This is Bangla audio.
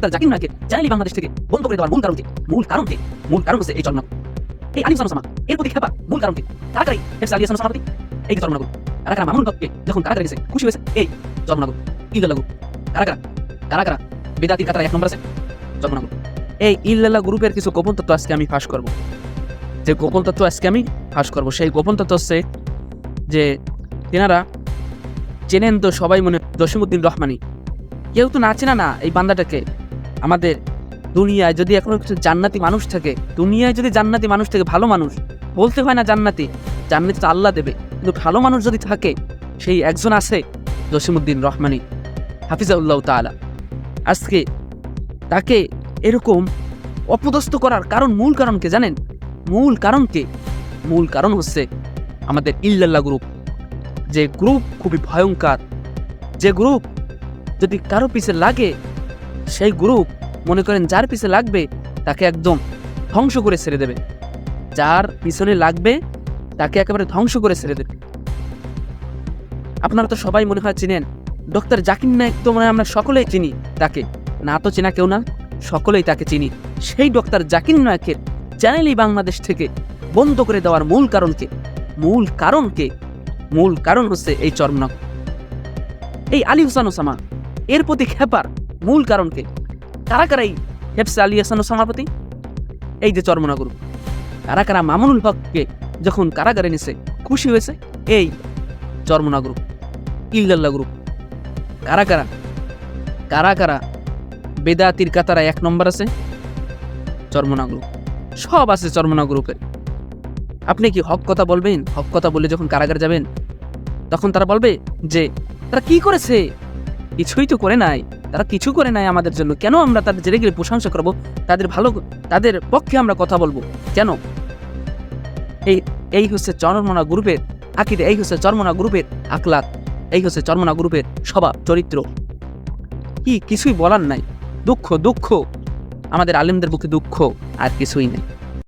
ডক্টর জাকির নায়েকের চ্যানেল বাংলাদেশ থেকে বন্ধ করে দেওয়ার মূল কারণ হচ্ছে এই চর্মনাগর। এই আলিম সানোসামা এর প্রতি খেপা মূল কারণ কি? কারাকারি হেফস আলী সানোসামার প্রতি এই যে চর্মনাগর। কারা মামুনুল হককে যখন কারাগারে গেছে খুশি হয়েছে এই চর্মনাগর। ইল্লাল্লাহ গ্রুপ কারা বেদাতির কাতারা 1 নম্বর আছে চর্মনাগর। এই ইল্লাল্লাহ গ্রুপের কিছু গোপন তথ্য আজকে আমি ফাঁস করব। যে গোপন তথ্য আজকে আমি ফাঁস করব সেই গোপন তথ্য হচ্ছে যে তেনারা চেনেন তো সবাই মনে জসিমউদ্দিন রহমানী। কেউ তো না চেনা না এই বান্দাটাকে। আমাদের দুনিয়ায় যদি এখনো কিছু জান্নাতি মানুষ থাকে, ভালো মানুষ বলতে হয় না, জান্নাতি তো আল্লাহ দেবে, কিন্তু ভালো মানুষ যদি থাকে সেই একজন আছে জসিমউদ্দিন রহমানী হাফিজাউল্লাহ তাআলা। আজকে তাকে এরকম অপদস্থ করার মূল কারণ কে জানেন? মূল কারণ হচ্ছে আমাদের ইল্লাল্লাহ গ্রুপ। যে গ্রুপ খুবই ভয়ঙ্কর, যে গ্রুপ যদি কারো পিছে লাগে সেই গ্রুপ মনে করেন যার পিছে লাগবে তাকে একদম ধ্বংস করে ছেড়ে দেবে। যার পিছনে লাগবে তাকে একেবারে ধ্বংস করে ছেড়ে দেবে। আপনারা তো সবাই মনে হয় চিনেন ডক্টর জাকির নায়েক। তো মনে হয় আমরা সকলেই চিনি তাকে, না তো চেনা কেউ না, সকলেই তাকে চিনি। সেই ডক্টর জাকির নায়েকের চ্যানেলই বাংলাদেশ থেকে বন্ধ করে দেওয়ার মূল কারণ হচ্ছে এই চর্মনাগর। এই আলী হোসেন ওসামা এর প্রতি খেপার মূল কারণকে কারাই হেফস আলী হাসান ওসামার প্রতি এই যে চর্মনাগর। কারা মামুনুল হককে যখন কারাগারে নিছে খুশি হয়েছে এই চর্মনাগর ইল্লাল্লাহ গ্রুপ। কারা বেদাতির কাতারা 1 নম্বর আছে চর্মনাগর। সব আছে চর্মনাগর গ্রুপের। আপনি কি হক কথা বলবেন? হক কথা বলে যখন কারাগারে যাবেন তখন তারা বলবে যে তারা কি করেছে? কিছুই তো করে নাই, তারা কিছু করে নাই আমাদের জন্য। কেন আমরা তাদের জেরে গেলে প্রশংসা করবো? তাদের পক্ষে আমরা কথা বলবো কেন? এই হচ্ছে চর্মনা গ্রুপের আকীদা, এই হচ্ছে চর্মনা গ্রুপের আখলাক, এই হচ্ছে চর্মনা গ্রুপের স্বভাব চরিত্র। কিছুই বলার নাই। দুঃখ আমাদের আলেমদের বুকে দুঃখ, আর কিছুই নাই।